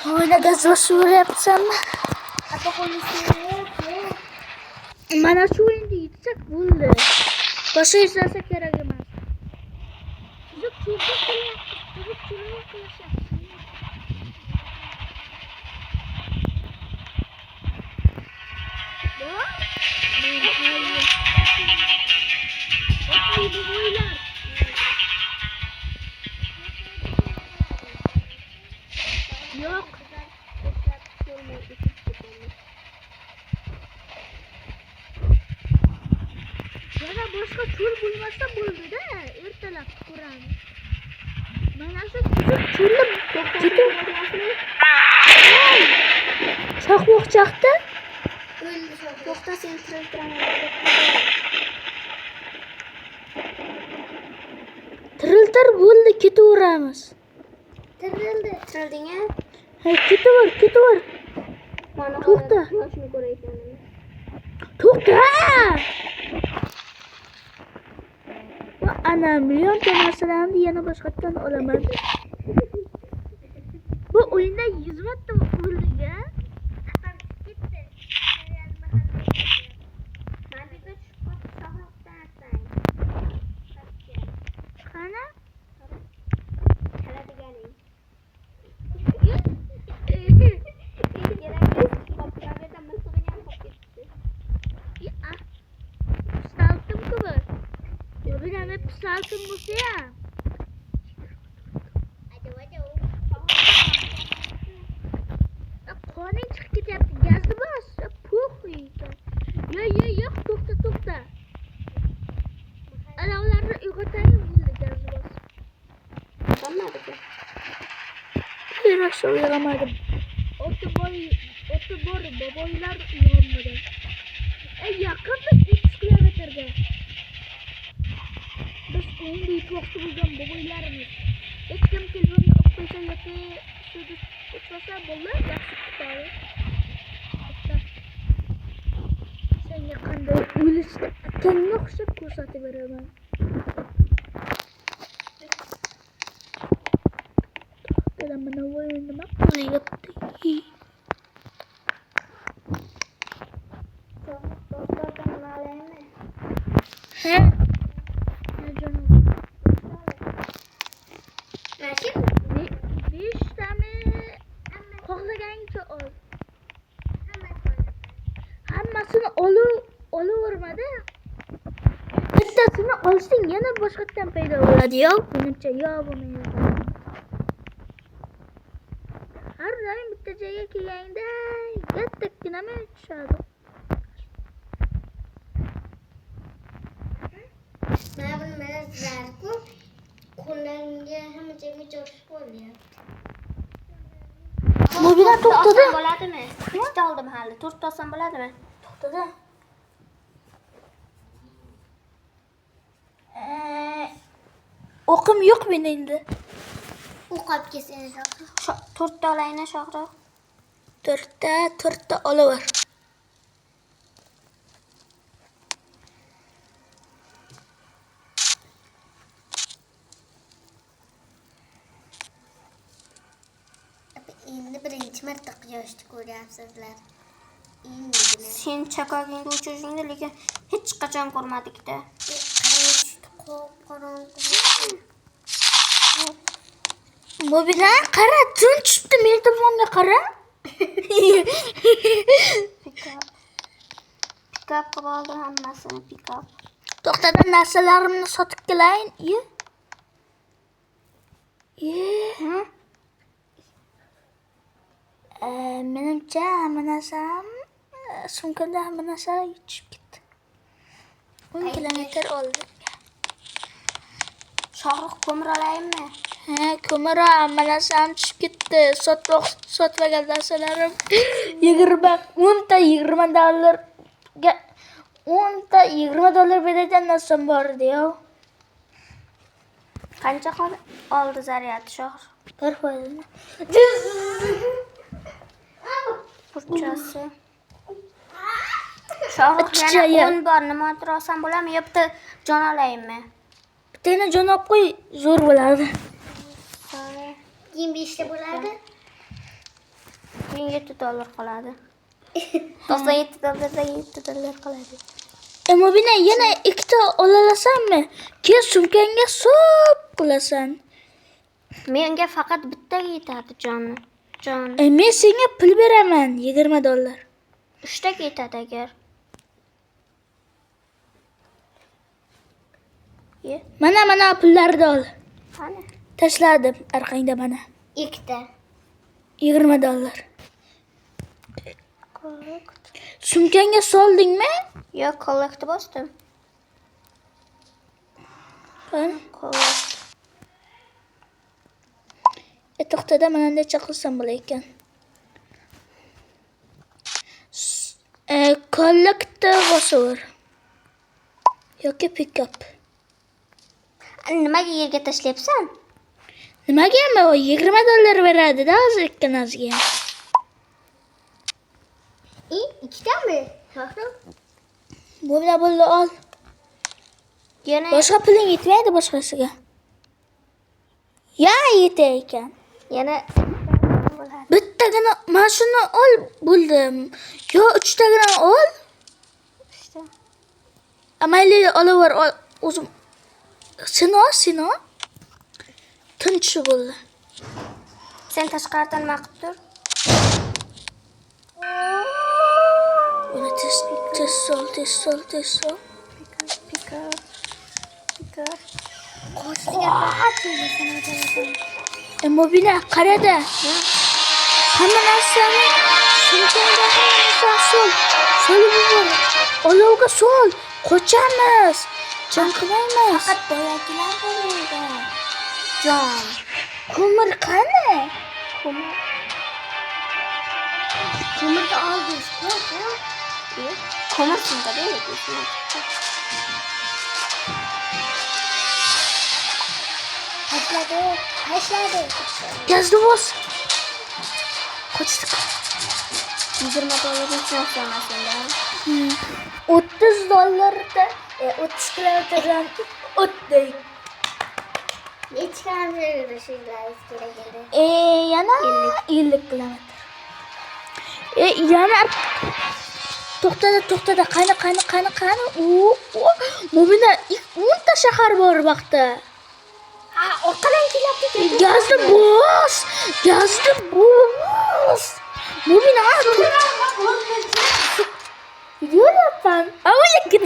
Hovlida gaz bosyapsanmi? Mana shu endi yetsak bo'ldi. Boshqa hech narsa kerak emas. Yo'q. Yana boshqa cho'l bo'lmasa bo'ldi-da, ertalab ko'ramiz. Mana shu cho'lni chaqmoq chaqdi. To'xta, sen Tiriltir bo'ldi, ketaveramiz. Tirilding-a? Ha, ketaver. Mana To'xta. yoshni ko'rayotganim. To'xta! Va ana millionta narsalarni yana boshqatdan olaman. Bu o'yinda 100 marta o'ldiga. Qani? Saltım bu ya. Qoning chiqib ketyapti. Gazni bos. Puxiydi. Yo'q, to'xta. Ana ularni uyg'otayim bo'ldi gazni bos. Qanday? Yaxshi uyg'onmadim. Oti bor boboylar uyg'onmagan. Yaqinda 3 kilometrga. Biz endi yetmoqchi bo'lgan boboylarimiz. Hech kim telefonni olib qo'ysa yoki suvda o'tmasa bo'ldi, yaxshi kutadi. Senga qanday o'lishni akamga o'xshab ko'rsatib beraman. To'xtada, mana o'yin nima qilyapti? Ha? Hammasini olavermadi. Bittasini olsang yana boshqatdan paydo bo'ladi-yo. Buncha bo'lmaydi. Har doim bitta joyga kelganda kattagina tushadi. Mana buni zarku qo'llarga hamma joyga jo'sh bo'lyapti. Mo'mina to'xtada. Bo'ladimi? Ikkita oldim hali. 4 ta olsam bo'ladimi? To'xtada. O'qim yo'q menda endi. O'q olib kelsang, 4 ta olayni shohroq. 4 ta olaver. Endi birinchi marta quyoshni ko'ryapsizlar. Endigina. Sen chaqagingga uchishingni lekin hech qachon ko'rmadik-da. Mo'mina, qara, tun tushibdi, men tomonga qara. Pikap qilib oldim hammasini, pikap. To'xtada, narsalarimni sotib kelayin. Menimcha hamma narsam sumkamda hamma narsa tushib ketdi. 10 kilometr oldim. Shohruq ko'mir olaymi? Ha, ko'mir hamma narsam tushib ketdi. Sotmagan narsalarim 10 ta 20 dollarga 10 ta 20 dollar beradigan narsam bor edi-yo. Qancha oldi zaryad shohruq? 1%. Burchasi. Shohruq yana 10 bor, nima olsam bo'ladimi? Yo bitta jon olaymi? Bittani jon olib qo'y, zo'r bo'ladi. Keyin 5 ta bo'ladi. keyin $7 qoladi. $97 $7 qoladi. Mobina yana ikkita olalasanmi? Keyin sumkangga sop qilasan. Menga faqat bitta yetadi jon. Men senga pul beraman $20. 3 ta yetadi agar. Mana pullarni ol. Qani? Tashladim orqangda mana. Ikkita. $20. Sumkangga soldingmi? Yo'q, collect bosdim. Qani? Collect. To'xtada, mana bunday qilsam bo'lar ekan. Collect bosur. Yoki pick up. Nimaga yerga tashlayapsan? Nimagami? O $20 beradi-da hozir ikkalasiga. Ikkitami? Bu bilan bo'ldi ol. Yana Boshqa puling yetmaydi boshqasiga. Ya yetar ekan. yana Bittagina mana shuni ol bo'ldim. Yo 3 tagina ol. işte. Mayli olaver o'zim. Sen ol. Tinch bo'ldi. Sen tashqaridan nima qilib tur? Uni tez sol. Pick up. Mobina qarada. Hamma narsani sumkangda sol. Solib yubor. Olovga sol. Qochamiz. Jon qilmaymiz. Faqat boyagilar bo'lmaydi. Jon. Ko'mir qani? Ko'mirni oldik. Ko'mir shunda deydi. Tashladi. Gazni bos. Qochdik. $20 uchun olmasinda. $30 30 kilometrdan o'tdik. Necha kilometr yurishinglar kerak edi? Yana 50 kilometr. Yana to'xtada. Qani. Mobina 10 ta shahar bor vaqtda. Orqadan kelyapti. Gazni bos. Mobina, videoda pan.